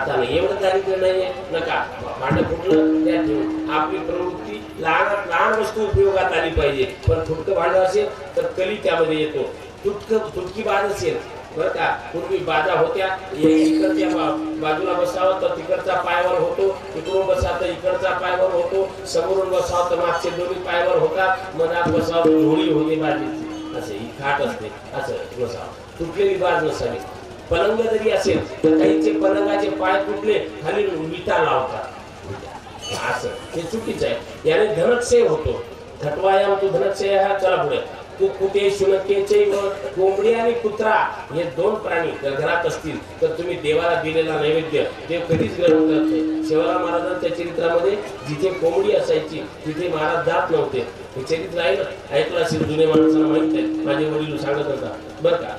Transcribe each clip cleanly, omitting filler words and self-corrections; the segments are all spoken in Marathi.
आता नाही एवढं दारिद्र्य नाहीये नका भांडं फुटलं त्या ठेवून आपली प्रवृत्ती लहान लहान वस्तू उपयोगात आली पाहिजे पण फुटकं भांडं असेल तर कली त्यामध्ये येतो तुटकी बाज असेल बरं का पूर्वी बाजा होत्या इकडच्या बाजूला बसावं तर तिकडचा पायावर होतो इकडून बसावं तर इकडचा पायावर होतो समोरून बसावं तर मागचे दोन्ही पायावर होतात मनात बसावं तर झोळी होते बाजीची असे ही खाट असते असं बसावं तुटलेली बाज नसावी पलंग जरी असेल तर काहीचे पलंगाचे पाय तुटले खाली विटा लावतात असं हे चुकीचं आहे याने धनक्षय होतो थटवायाम तू धनक्षय हा चला पुढे कुकुटे शुनकेचे कोंबडी आणि कुत्रा हे दोन प्राणी जर घरात असतील तर तुम्ही देवाला दिलेला नैवेद्य देव कधीच ग्रहण करत नाही शिवराम महाराजांच्या चरित्रामध्ये जिथे कोंबडी असायची तिथे महाराज जात नव्हते हे चरित्र आहे ना ऐकलं असेल जुने माणसांना माहित आहे माझे वडील सांगत होता बरं का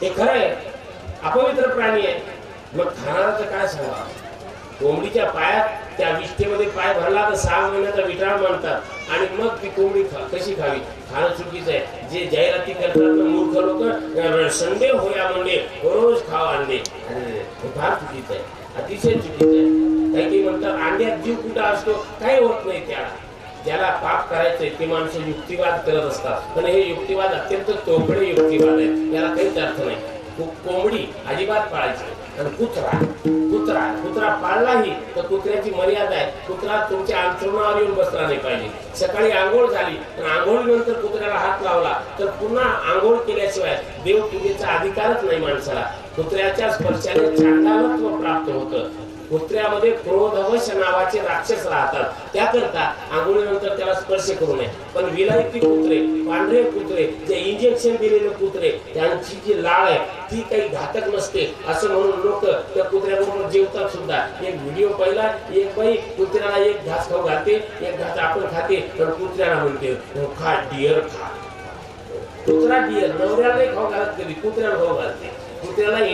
हे खरं आहे अपवित्र प्राणी आहे मग खाणाराचं काय सांगा कोंबडीच्या पायात त्या विष्ठेमध्ये पाय भरला तर 6 महिन्याचा विटाळ मानतात आणि मग ती कोंबडी कशी खावी खाणं चुकीचं आहे जे जाहिराती करतात ना मूर्ख लोक संडे होया म्हणजे रोज खावा अंडे हे फार चुकीचं आहे अतिशय चुकीचं आहे काही म्हणतात अंड्यात जीव कुठं असतो काही होत नाही त्याला ज्याला पाप करायचंय ते माणसं युक्तिवाद करत असतात पण हे युक्तिवाद अत्यंत तोकडे युक्तिवाद आहे याला काहीच अर्थ नाही कोंबडी अजिबात पाळायची आणि कुत्रा पाळलाही तर कुत्र्याची मर्यादा आहे कुत्रा तुमच्या अंथरुणावर येऊन बसला नाही पाहिजे सकाळी आंघोळ झाली आणि आंघोळीनंतर कुत्र्याला हात लावला तर पुन्हा आंघोळ केल्याशिवाय देव पूजेचा अधिकारच नाही माणसाला कुत्र्याच्या स्पर्शाने चांडालत्व प्राप्त होतं कुत्र्यामध्ये क्रोधवश नावाचे राक्षस राहतात त्याकरता आंघोळीनंतर त्याला स्पर्श करू नये पण विलायती कुत्रे पांढरे कुत्रे जे इंजेक्शन दिलेले कुत्रे त्यांची जी लाळ आहे ती काही घातक नसते असं म्हणून लोक त्या कुत्र्याबरोबर जेवतात सुद्धा एक व्हिडिओ पाहिला एक बाई कुत्र्याला एक घास खाऊ घालते एक घास आपण खाते तर कुत्र्याला म्हणते खा डिअर खा कुत्रा डिअर नवऱ्याला नाही खाऊ घालत कधी कुत्र्याला खाऊ घालते कुत्र्याला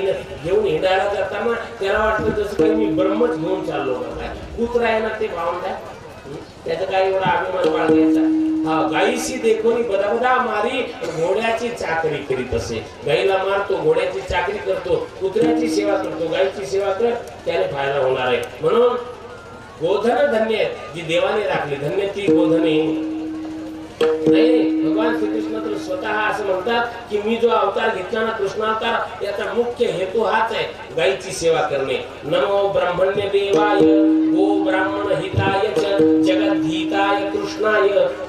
घेऊन हिंडायला जाताना त्याला वाटतं जसं काही मी ब्रह्मच घेऊन चाललो काय कुत्रा आहे ना ते भावंड त्याचा काही एवढा अभिमान बाळगायचा हा गाईशी देखोनी बदाबदा मारी घोड्याची चाकरी करीत असे गाईला मारतो घोड्याची चाकरी करतो कुत्र्याची सेवा करतो गाईची सेवा कर त्याने फायदा होणार आहे म्हणून गोधन धन्य जी देवाने राखली धन्य ती गोधने नाही भगवान श्रीकृष्ण तर स्वतः असं म्हणतात की मी जो अवतार घेतला ना कृष्णावतार याचा मुख्य हेतू हाच आहे गायीची सेवा करणे नमो ब्रह्मण्य देवाय गो ब्राह्मण हिताय जगद्धिताय कृष्णाय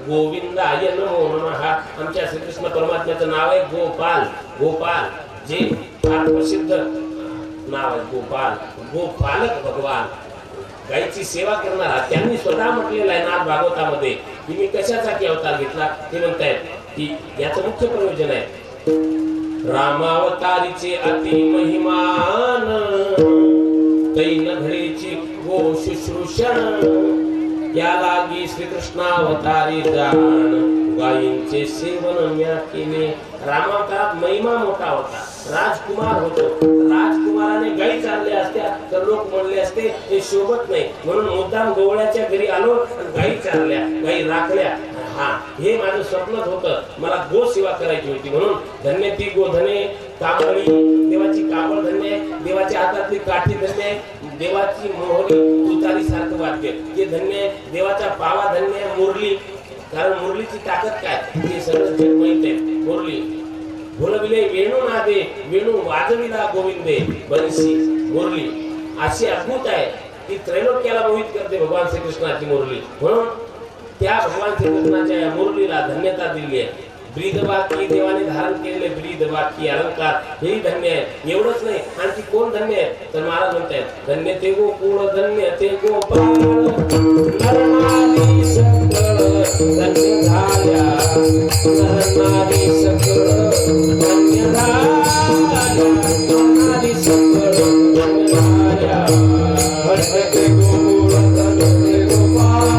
गोविंदाय नमो नमः आमच्या श्रीकृष्ण परमात्म्याचं नाव आहे गोपाल जे फार प्रसिद्ध नाव आहे गोपालक भगवान गायीची सेवा करणारा त्यांनी स्वतः म्हटलेलं आहे नाथ भागवतामध्ये की मी कशासाठी अवतार घेतला ते म्हणतायत की याचं मुख्य प्रयोजन आहे रामावतारीचे अति महिमान तैन घडीची गो शुश्रूषण या लागी श्रीकृष्णावतारी जाण गायींचे सेवन म्या केले रामावतारात महिमा मोठा होता राजकुमार होतो राजकुमाराने गायी चालल्या असत्या तर लोक म्हणले असते हे शोभत नाही म्हणून मुद्दाम गोवळ्याच्या घरी आलो आणि गायी चालल्या गायी राखल्या हा हे माझं स्वप्नच होतं मला गो सेवा करायची होती म्हणून धन्य ती गोधने कांबळी देवाची कांबळ धन्य देवाच्या हातातली काठी धन्य देवाची मोहरी तुतारी सारखं वाद्य हे धन्य देवाचा पावा धन्य मुरली कारण मुरलीची ताकद काय ते सगळं जग माहित आहे मुरली भुलविले वेणू नादे वेणू वाजविला गोविंदे बंसी मुरली अशी अद्भुत आहे की त्रैलोक्याला मोहित करते भगवान श्रीकृष्णाची मुरली म्हणून त्या भगवान श्रीकृष्णाच्या या मुरलीला धन्यता दिली आहे ब्रीदवाक्य देवाने धारण केलेले ब्रीदवाक्य अलंकार हेही धन्य आहे एवढंच नाही आणखी कोण धन्य आहे तर महाराज म्हणतात धन्य ते गोकुळ धन्य ते गोपाल नरनारी सकळ धन्य झाल्या नरनारी सकळ धन्य झाल्या नरनारी सकळ धन्य झाल्या धन्य ते गोकुळ धन्य ते गोपाल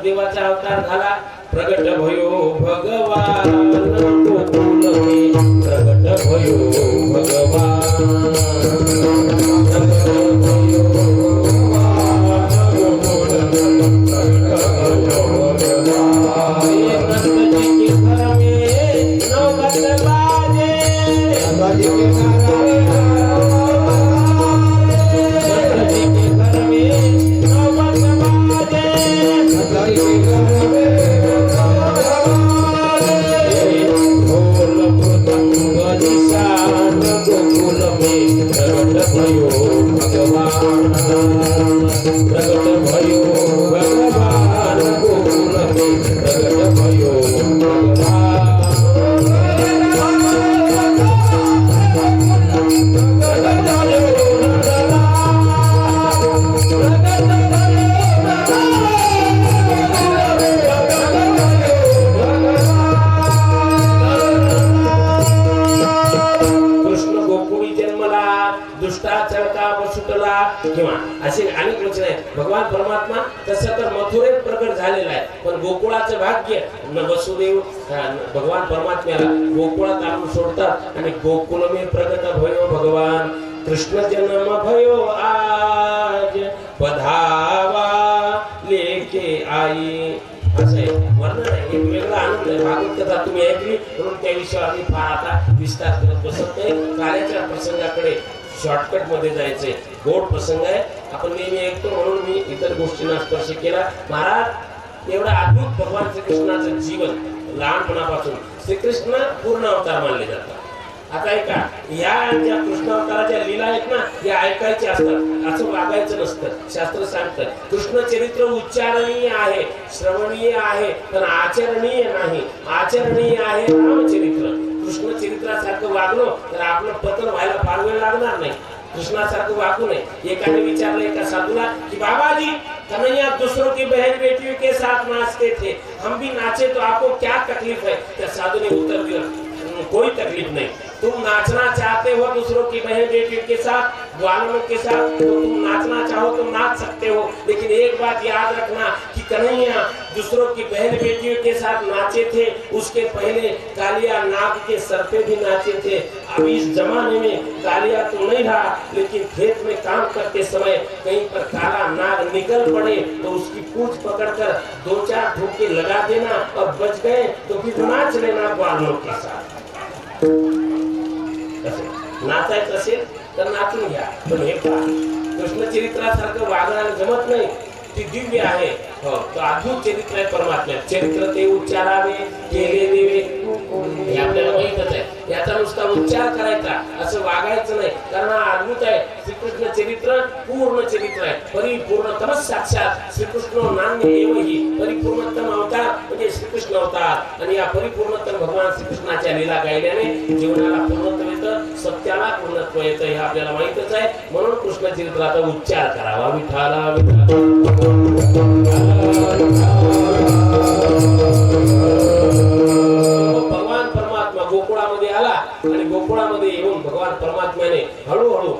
देवाचा अवतार झाला प्रगट भयो भगवान गोकुळ प्रगट भयो भगवान सुटला, दुष्टाचल का सुटला, किंवा असे अनेक वचन आहेत. भगवान परमात्मा तसं तर मथुरेत प्रकट झालेला आहे, पण गोकुळाचं भाग्य वसुदेव भगवान परमात्म्याला गोकुळात आणून सोडतात आणि गोकुळ में प्रगट भयो भगवान कृष्ण जन्म भयो आज पधावा लेके आई. असं आहे वर्णन आहे, एक वेगळा आनंद आहे. भागवत कथा तुम्ही ऐकली म्हणून त्या विषयावर आम्ही फार आता विस्तार करत बसत नाही. कार्याच्या प्रसंगाकडे शॉर्टकट मध्ये जायचंय. गोड प्रसंग आहे, आपण नेहमी ऐकतो म्हणून मी इतर गोष्टींना स्पर्श केला. महाराज एवढा अद्भुत भगवान श्रीकृष्णाचं जीवन लहानपणापासून श्रीकृष्ण पूर्ण अवतार मानले जातात. आता ऐका, या ज्या कृष्ण अवताराच्या लीला आहेत ना, या ऐकायच्या असतात, असं वागायचं नसतं. शास्त्र सांगतं कृष्ण चरित्र उच्चारणीय आहे, श्रवणीय आहे, पण आचरणीय नाही. आचरणीय आहे रामचरित्र. कृष्ण चरित्रासारखं वागलो तर आपलं पतन व्हायला फार वेळ लागणार नाही. कृष्णासारखं वागू नये. एकाने विचारलं एका साधूला की बाबाजी कन्हैया दूसरों की बहन बेटियों के साथ नाचते थे, हम भी नाचे तो आपको क्या तकलीफ है? त्या साधूने उत्तर दिया कोई तकलीफ नहीं, तुम नाचना चाहते हो दूसरों की बहन बेटियों के साथ, ग्वालों के साथ, तो तुम नाचना चाहो तो नाच सकते हो, लेकिन एक बात याद रखना कि कन्हैया दूसरों की बहन बेटियों के साथ नाचे थे, उसके पहले कालिया नाग के सर पे भी नाचे थे. अब इस जमाने में कालिया तो नहीं रहा, लेकिन खेत में काम करते समय कहीं पर काला नाग निकल पड़े तो उसकी पूंछ पकड़कर 2-4 ठोके लगा देना और बच गए तो फिर नाच लेना ग्वालों के साथ. नाचायचं असेल तर नाचून घ्या, पण हे पहा कृष्ण चरित्रासारखं वागण्याला जमत नाही. ती दिव्य आहे, हो तो अद्भुत चरित्र आहे. परमात्मा चरित्र ते उच्चारावे केले देवे, हे आपल्याला माहितच आहे. याचा नुसता उच्चार करायचा, असं वागायचं नाही, कारण हा अद्भुत आहे. श्रीकृष्ण चरित्र पूर्ण चरित्र आहे, परिपूर्णतम साक्षात श्रीकृष्ण नान्य एवही. परिपूर्णतम अवतार म्हणजे श्रीकृष्ण अवतार, आणि या परिपूर्णतम भगवान श्रीकृष्णाच्या लीला गायल्याने जीवनाला पूर्णत्व येतं, सत्याला पूर्णत्व येतं, हे आपल्याला माहितच आहे. म्हणून कृष्ण चरित्राचा उच्चार करावा. विठाला विठाला भगवान परमात्मा गोकुळामध्ये आला आणि गोकुळामध्ये येऊन भगवान परमात्म्याने हळूहळू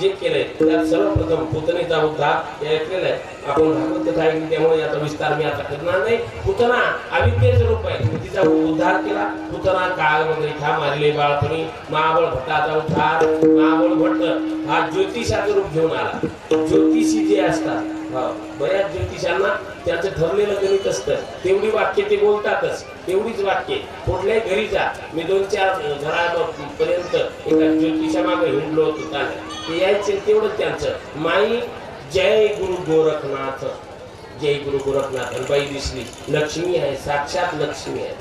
जे केलंय त्यात सर्वप्रथम पुतनेचा उद्धार ऐकलेला आहे. आपण भागवत कथा ऐकली त्यामुळे याचा विस्तार मी आता करणार नाही. पुतना अविद्येचं रूप आहे, तिचा उद्धार केला. पुतना काळमध्ये ठा मारले बाळपणी. महाबळ भट्टाचा उद्धार. महाबळ भट्ट हा ज्योतिषाचं रूप घेऊन आला. ज्योतिषी जे असतात, बऱ्याच ज्योतिषांना त्याचं ठरलेलं गणित असतं, तेवढी वाक्य ते बोलतातच, तेवढीच वाक्य. कुठल्याही घरी जा, मी 2-4 घरापर्यंत एका ज्योतिषामागे हिंडलो होतो, ते यायचे तेवढंच त्यांचं. माई जय गुरु गोरखनाथ, जय गुरु गोरखनाथ. आणि बाई दिसली, लक्ष्मी आहे, साक्षात लक्ष्मी आहे.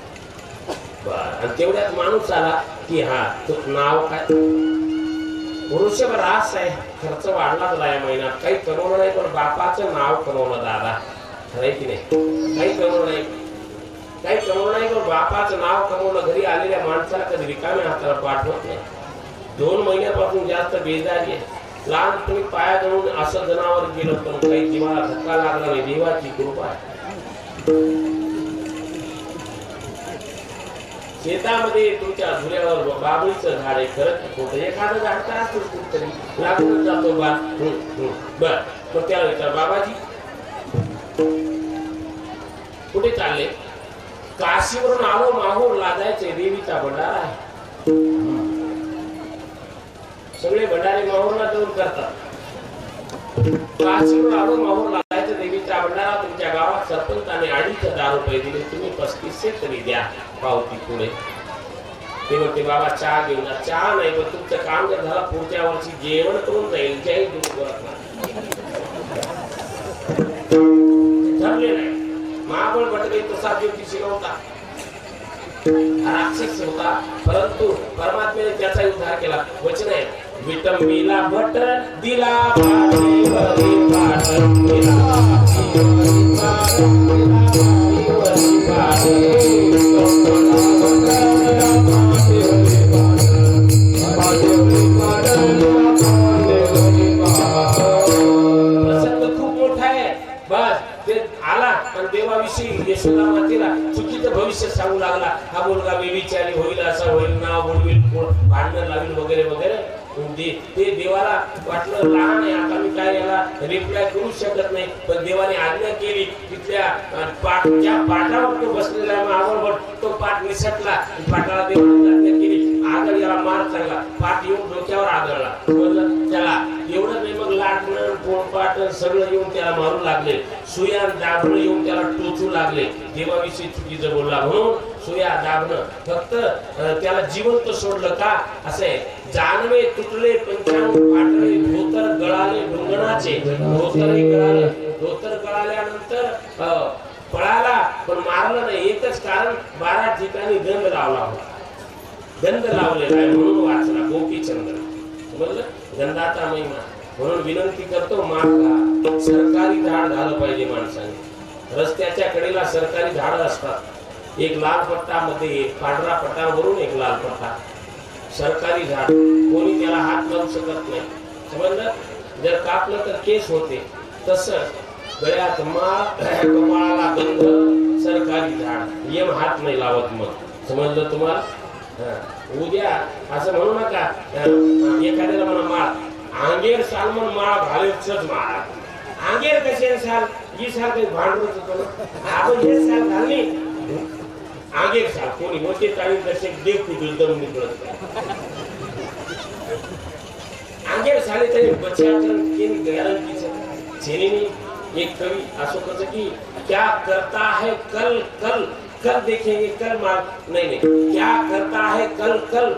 बर, आणि तेवढ्यात माणूस आला की हा तो नाव काय? वृषभ रास आहे. खर्च वाढला गेला या महिन्यात, काही कमवलं नाही, पण बापाचं नाव कमवलं दादा. खरंय की नाही? काही कमवलं नाही, काही कमवलं नाही, पण बापाचं नाव कमवलं. घरी आलेल्या माणसाला कधी रिकाम्या हाताला पाठवत नाही. 2 महिन्यापासून जास्त बेजारी आहे. लहानपणी पाया जळून असं जनावर गेलं, पण काही जीवाला धक्का लागला नाही. देवाची कृपा आहे. शेतामध्ये तुमच्या झुल्यावर बाबळीचं झाड आहे, खरंच खोटं? एखादं झाड काय असतं कुठतरी लागून जातो बा. बर, मग त्याला विचार, बाबाजी कुठे चालले? काशीवरून आलो, माहूर लादायचे, देवीचा भंडारा आहे. सगळे भंडारे माहूरला जाऊन करतात. काशीवरून आलो, माहूर लादायचं, देवीचा भंडारा. तुमच्या गावात सरपंचाने 2,500 रुपये दिले, तुम्ही 3500 तरी द्या पावती पुढे. ते म्हणते बाबा चहा घेऊन जा. चहा नाही, पण तुमचं काम जर झालं पुढच्या वर्षी जेवण करून जाईल. जय गुरु ठरले नाही. महाबळ भट्ट तसा ज्योतिषी नव्हता, राक्षस होता, परंतु परमात्म्याने त्याचा उद्धार केला. वचन आहे, विटंबीला भट दिला देवाविषयी यशोदा मातेला चुकीचं भविष्य सांगू लागला. हा मुलगा बेविचारी होईल, असा होईल, नाव बोलविल, भांडण लावेल वगैरे वगैरे. ते देवाला वाटलं लहान आहे, आता मी काय याला रिप्लाय करू शकत नाही, पण देवाने आज्ञा केली. तिथल्या ज्या पाटावर तो बसलेला आहे महाबळवट, तो पाट निसटला. पाटाला देवाने आज्ञा केली, आदळ याला मार चांगला. पाट येऊन डोक्यावर आदळला. बोललं त्याला एवढं नाही, मग लाटणं पोळपाट सगळं येऊन त्याला मारू लागले. सुया दाबणं येऊन त्याला टोचू लागले. देवाविषयी चुकीचं बोलला म्हणून सुया दाबणं. फक्त त्याला जिवंत सोडलं का? असे जानवे तुटले, पंचांग फाटले, धोतर गळाले डोंगणाचे. धोतर गळाल्यानंतर पळाला, पण मारलं नाही. एकच कारण, 12 ठिकाणी गंध लावला होता. गंध लावलेला आहे म्हणून वाचला गोपीचंद्र. समजलं? गंधाचा महिमा. म्हणून विनंती करतो, मार्ग सरकारी झाड झालं पाहिजे माणसाने. रस्त्याच्या कडेला सरकारी झाड असतात. एक लाल पट्टा मध्ये एक पांढरा पट्टावरून एक लाल पट्टा. सरकारी झाड कोणी त्याला हात लावू शकत नाही. समजलं? जर कापलं तर केस होते. तसं गळ्यात माळ, कपाळाला गंध, सरकारी झाड. यम हात नाही लावत. मग समजलं तुम्हाला? उद्या असं म्हणू नका, एखाद्याला म्हणा माळ आंगेर साल म्हणून माळ घालायचंच. माळ आंगेर कसे साल, ही साल काही भांडवत होतो ना, आपण हे साल घालली आंगेर साल. कोणी मोठे काही कसे देव कुठून दम निघत आंगेर साले तरी बचाव गॅरंटीचं. एक कवी असो कसं की क्या करता है कल कल कल देखेंगे कल मार नहीं, क्या करता है कल कल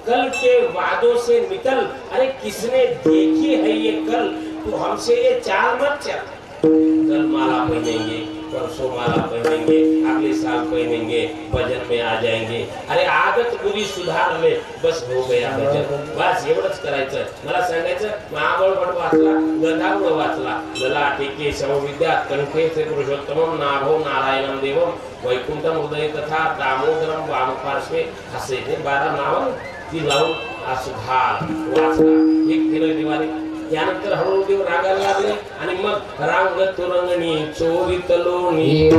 कल के वादों से निकल. अरे किसने देखी है ये कल, तू हमसे ये चाल मत चल. कल माला पहनेंगे, परसों माला पहनेंगे, अगले साल पहनेंगे, भजन में आ जाएंगे. अरे आदत बुरी सुधार ले, बस हो गया भजन. बस एवढंच करायचं. मला सांगायचं, महाबळवट वाचला, गंधावळ वाचला, ललाटे केशव विद्या कंठे से पुरुषोत्तमं नाभो नारायणं देवं वैकुंठम उदय तथा दामोदरम वाम पार्श्वे. असे हे 12 नावं ती लावून असुधार वाचला. एक केलं देवाने. त्यानंतर हळूहळू देव रागायला लागले आणि मग रांग तुरंगणी चोरीत लोणी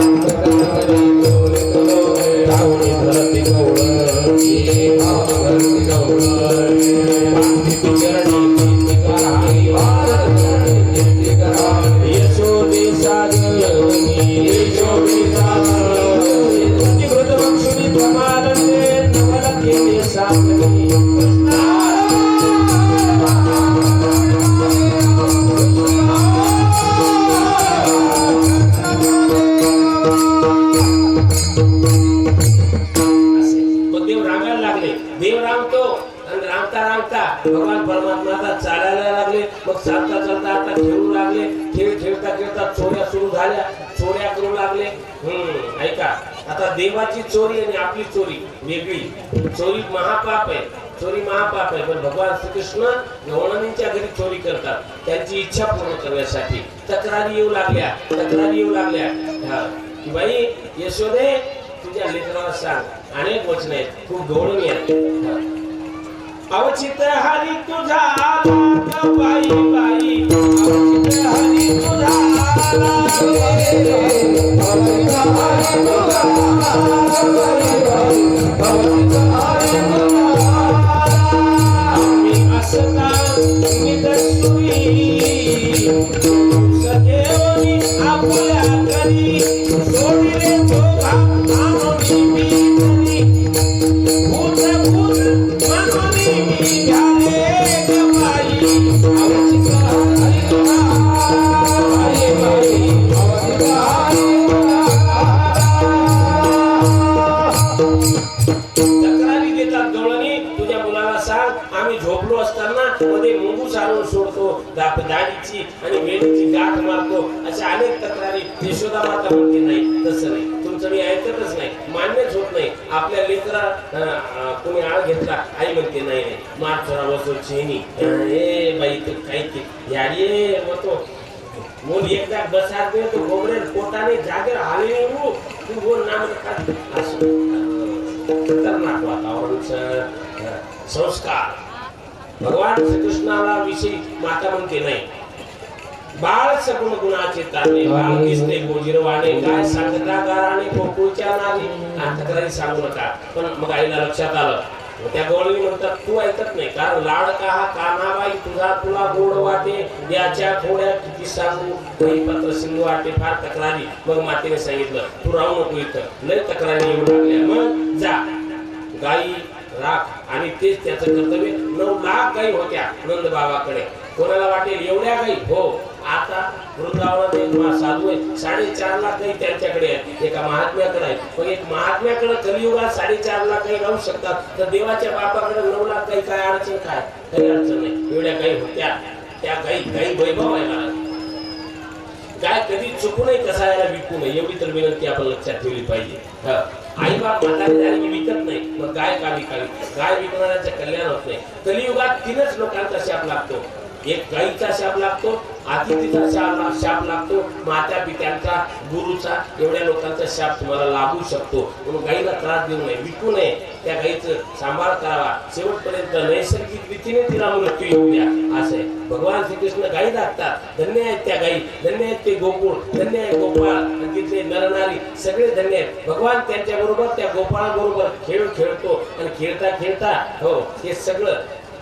भगवान परमात्मा चालायला लागले. मग चालता चालता आता खेळू लागले. खेळता खेळता चोऱ्या सुरू झाल्या. चोऱ्या करू लागले. ऐका, आता देवाची चोरी आणि आपली चोरी वेगळी. चोरी महापाप आहे. चोरी महापाप आहे. पण भगवान श्रीकृष्ण गवळणींच्या घरी चोरी करतात, त्यांची इच्छा पूर्ण करण्यासाठी. तक्रारी येऊ लागल्या की बाई यशोदे, तुझ्या लेकराला सांग. अनेक वचन आहेत, खूप गवळणी आहेत. अवचित हरी तुझा बाई बाई, अवचित हरी तुझा असता सदेवनी आपल्या घरी सोडले चोखा मध्ये मुंगू सारून सोडतो, दाढीची आणि वेणीची गाठ मारतो. अशा अनेक तक्रारी. यशोदा माता म्हणते नाही, तसं नाही, तुमचं मी ऐकतच नाही, मान्यच होत नाही. आपल्या लेकरा कोणी आळ घेतला, आई म्हणते नाही नाही, मार थोडा बसो चेनी. ए बाई तू काही याडी होतो. मूल एकदा बसा दे तो गोबरे पोटाने जागेवर हाले तू बोल नाम खतरनाक वातावरण. संस्कार भगवान श्रीकृष्णाला विषयी माता म्हणते नाही. बाळ सगुण गुणाचे तारणे, बाळ दिसते गोजिरवाणे, काय सांगता गाराने पोकुळच्या नारी. तक्रारी सांगू नका. पण मग आईला लक्षात आलं त्या गवळणी म्हणतात तू ऐकत नाही, कारण लाडका हा कान्हाबाई तुझा तुला गोड वाटे, याच्या थोड्या किती सांगू, काही पत्र सिंधू वाटे फार तक्रारी. मग मातेने सांगितलं तू राहू नको इथं, लय तक्रारी येऊ लागल्या, मग जा गाई राख. आणि तेच त्याचं कर्तव्य. 9 लाख गाई होत्या नंद बाबाकडे. कोणाला वाटेल एवढ्या गाई, हो आता वृंदावनात एक साधू आहे 4.5 लाख गाई त्यांच्याकडे आहेत, एका महात्म्याकडे आहे. पण एक महात्म्याकडे कलियुगात 4.5 लाख गाई राहू शकतात, तर देवाच्या बापाकडे 9 लाख गाई, काय अडचण, काय काही अडचण नाही. एवढ्या गाई होत्या. त्या गाई वैभव आहे महाराज. गाय कधी चुकू नये, कसायला विकू नये, एवढी तर विनंती आपण लक्षात ठेवली पाहिजे. आई बाप म्हातारी झाली की विकत नाही, मग गाय का विकावी? गाय विकणाऱ्याचं कल्याण होत नाही. कलियुगात 3च लोकांचा शाप लागतो. एक गाईचा शाप लागतो, अतिथीचा शाप लागतो, माता पित्यांचा, गुरुचा, एवढ्या लोकांचा शाप तुम्हाला लागू शकतो. म्हणून गाईला त्रास देऊ नये, विकू नये, त्या गाईचं सांभाळ करावा, शेवटपर्यंत नैसर्गिक रीतीने तिला मृत्यू येऊ द्या. असं आहे. भगवान श्रीकृष्ण गाई दाखतात. धन्य आहेत त्या गाई, धन्य आहेत ते गोकुळ, धन्य आहे गोपाळ आणि तिथले नरनारी, सगळे धन्य आहेत. भगवान त्यांच्या बरोबर त्या गोपाळाबरोबर खेळ खेळतो आणि खेळता खेळता हो हे सगळं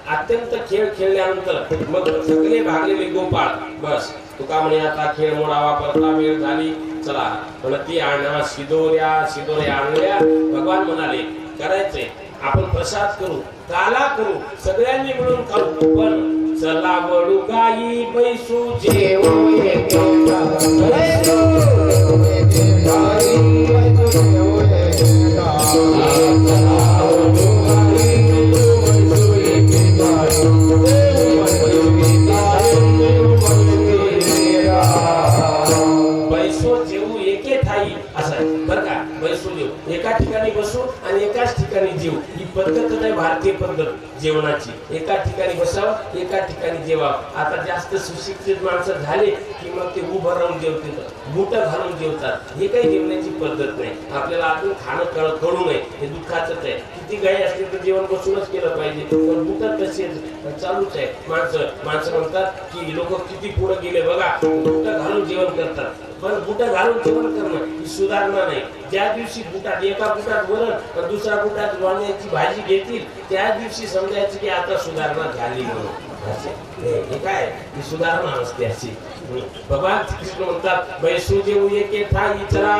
अत्यंत खेळ खेळल्यानंतर मग सगळे भागलेले गोपाळ बस तुका म्हणे आता खेळ मोडावा, परता वेळ झाली, चला ती आणा शिदोऱ्या आणल्या. भगवान म्हणाले करायचंय आपण प्रसाद करू, काला करू, सगळ्यांनी मिळून खाऊ, पण चला वळू गाई बैसू जेवू एका ठिकाणी बसू आणि एकाच ठिकाणी जेवू. ही पद्धत नाही भारतीय पद्धत जेवणाची. एका ठिकाणी बसावं, एका ठिकाणी जेवावं. आता जास्त सुशिक्षित माणसं झाले की मग ते उभं राहून जेवतात, बुट घालून जेवतात. हे काही जेवण्याची पद्धत नाही. आपल्याला अजून खाणं कळू नये, हे दुःखाचंच आहे. किती गाई असले तर जेवण बसूनच केलं पाहिजे, पण बुटात तसे चालूच आहे. माणसं म्हणतात की लोक किती पुढे गेले बघा, बुट घालून जेवण करतात. पण बुट घालून जेवण करणं ही सुधारणा नाही. ज्या दिवशी बुटात एका बुटात वरण तर दुसऱ्या बुटात वांग्याची भाजी घेतील, त्या दिवशी समजायचं की आता सुधारणा झाली म्हणून. हे काय ही सुधारणा असते अशी. भगवान कृष्ण म्हणतात बैसू जेवू एके ठाई चला.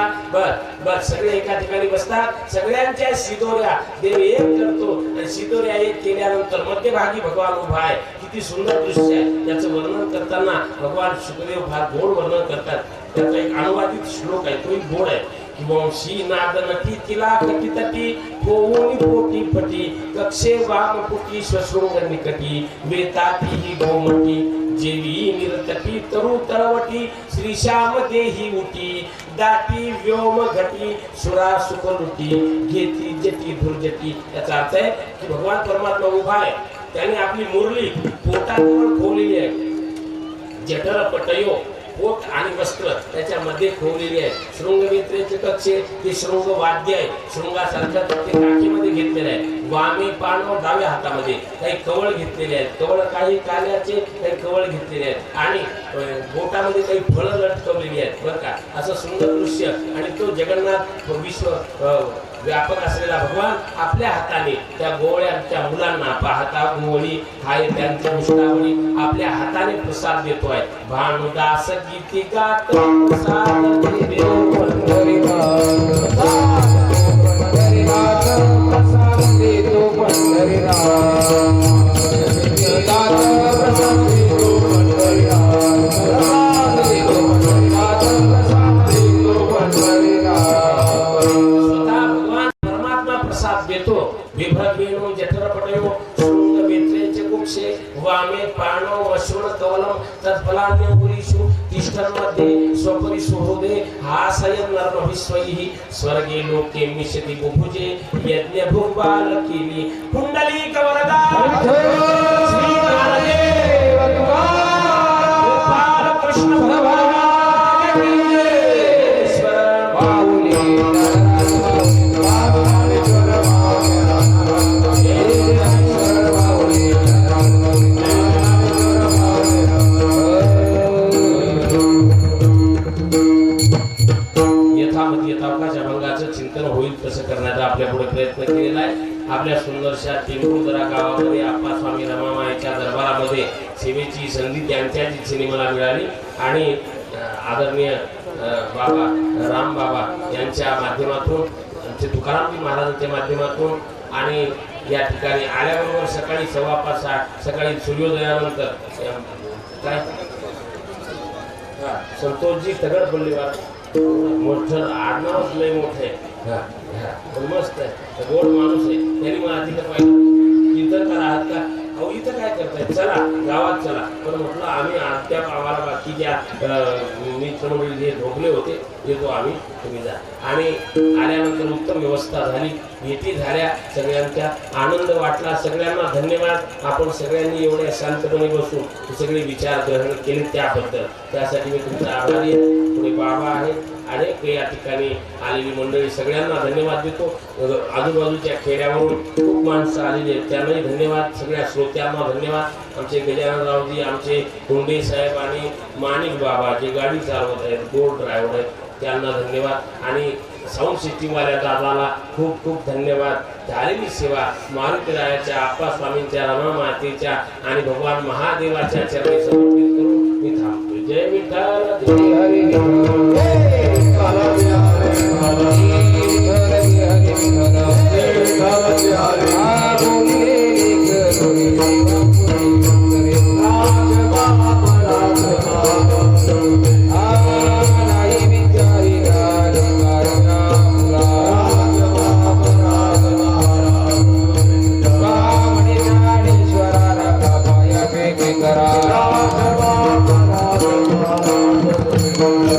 बर सगळे एका ठिकाणी बसतात. सगळ्यांच्या शिदोऱ्या देव एक करतो आणि शिदोऱ्या एक केल्यानंतर मध्यभागी भगवान उभा आहे. किती सुंदर दृश्य आहे. त्याचं वर्णन करताना भगवान शुकदेव फार गोड वर्णन करतात. त्याचा एक अनुवादित श्लोक आहे, तोही गोड आहे. वंशी नाद नटी तिला कटी तटी होऊन पोटी फटी कक्षे वाम पुटी श्वशृंग निकटी वेताती ही गोमटी जेवी निरतटी तरु तरवटी श्री श्याम देही उटी दाटी व्योम घटी सुरा सुखलुटी घेती जटी धुर्जटी. याचा अर्थ आहे की भगवान परमात्मा उभा आहे. त्याने आपली मुरली पोटावर खोवलेली आहे. जठर पटयो पोट आणि वस्त्र त्याच्यामध्ये खोवलेली आहे. शृंगवेत्रेचे कक्षे ते शृंग वाद्य आहे. शृंगासारखं ते काठीमध्ये घेतलेलं आहे. वामे पानव डाव्या हातामध्ये काही कवळ घेतलेले आहेत. कवळ काही काल्याचे, काही कवळ घेतलेले आहेत आणि बोटामध्ये काही फळं लटकवलेली आहेत. बरं का, असं सुंदर दृश्य. आणि तो जगन्नाथ विश्व व्यापक असलेला भगवान आपल्या हाताने त्या गोवळ्यांच्या मुलांना पाहता गोवळी हाय त्यांच्या मुष्टावळी आपल्या हाताने प्रसाद देतोय. भानुदास गीती गात प्रसाद देव पंढरीनाथ प्रसाद देतो पंढरीनाथ विभ्रमेणो जठरपटयो शृंगवेत्रेचे कुक्षे वामे पाणो वश्रुण कवलम तत्फलान्यपुरीषु तिष्ठन्मध्ये स्वपरिसुहृदे हासयन् नर्मभिस्वैः स्वर्गे लोके मिष्यति बुभुजे यज्ञभुग्बालकीनि पुण्डलीकवरदा श्री नारायण गोपाल कृष्ण भगवान चिंतन होईल तसं करण्याचा आपल्या पुढे प्रयत्न केलेला आहे. आपल्या सुंदर वर्षात टेंभुर्णिधरा गावामध्ये आप्पास्वामी रमामाईच्या दरबारामध्ये सेवेची संधी त्यांच्याच इच्छेने मला मिळाली आणि आदरणीय बाबा राम बाबा यांच्या माध्यमातून आमचे तुकारामजी महाराजांच्या माध्यमातून आणि या ठिकाणी आल्याबरोबर सकाळी 5:15 सकाळी सूर्योदयानंतर काय संतोषजी तगड बोललेवार मोठं आडनावच लय मोठं आहे पण मस्त आहे गोड माणूस आहे त्यांनी मला तिथं पाहिलं इथं का राहत का अहो इथं काय करताय चला गावात चला पण म्हटलं आम्ही अद्याप आम्हाला बाकीच्या मित्रमंडळी जे ढोकले होते येतो आम्ही तुम्ही जा आणि आल्यानंतर उत्तम व्यवस्था झाली भेटी झाल्या सगळ्यांच्या आनंद वाटला सगळ्यांना धन्यवाद आपण सगळ्यांनी एवढ्या शांतपणे बसून सगळे विचार ग्रहण केले त्याबद्दल त्यासाठी मी तुमचा आभारी आहे पुढे बाबा आहे अनेक या ठिकाणी आलेली मंडळी सगळ्यांना धन्यवाद देतो आजूबाजूच्या खेड्यावरून खूप माणसं आलेली आहेत त्यांनाही धन्यवाद सगळ्या श्रोत्यांना धन्यवाद आमचे गजाननरावजी आमचे कोंडे साहेब आणि माणिक बाबा जे गाडी चालवत आहेत बोट ड्रायव्हर आहेत त्यांना धन्यवाद आणि साऊंड सिस्टीमवाल्या दादाला खूप खूप धन्यवाद झालेली सेवा मारुतीरायाच्या आप्पास्वामींच्या रमा मातेच्या आणि भगवान महादेवाच्या चरणी समर्पित करून मी थांबतो जय विठ्ठल जय हरी Go,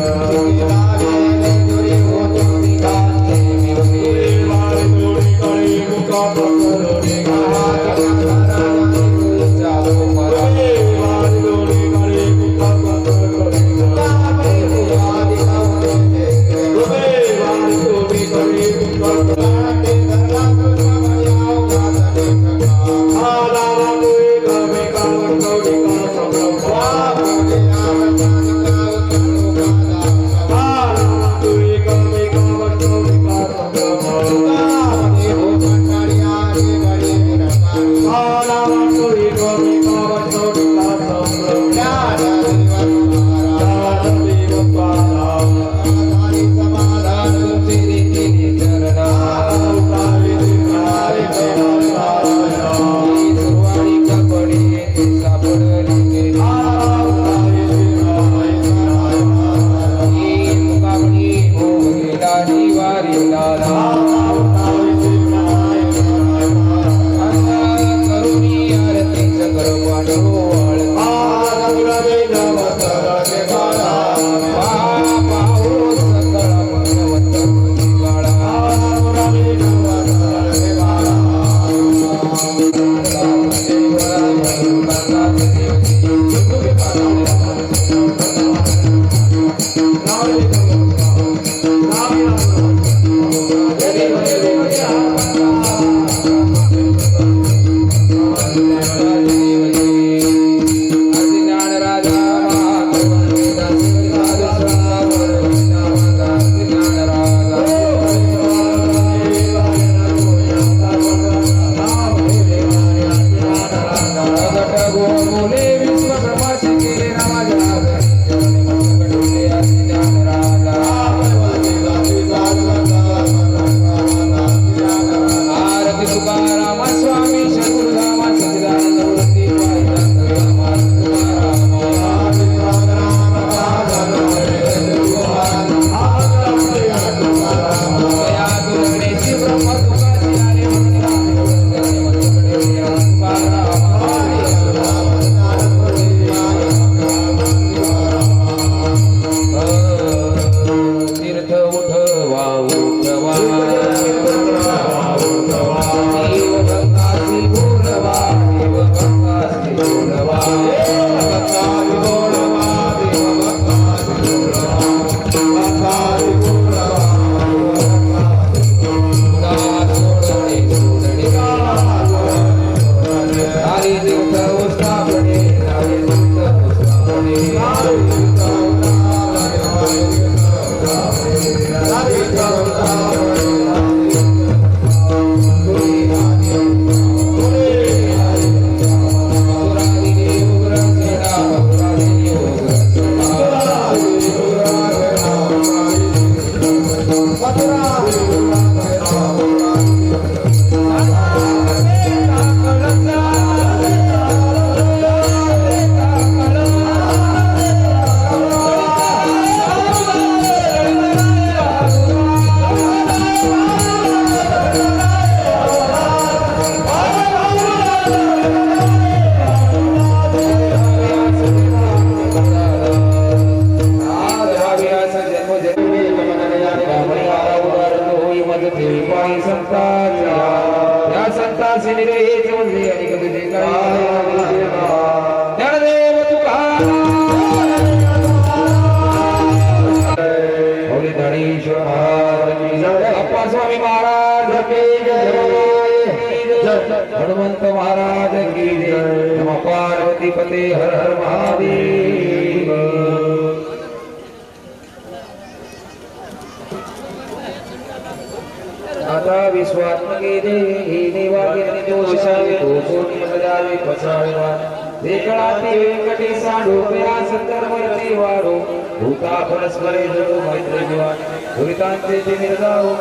स्वामी महाराज की जय हनुमंत महाराज की जय नमः पार्वती पते हर हर महादेव आता विश्वात्मके देहि निवागिनी दोषावे तो कोणी सजावे पसावे देखळाती वेंकटी सांडू प्या संतर्मती वारो भूता परस्परे जगो मैत्री जीवा भूतांचे निर्जाओ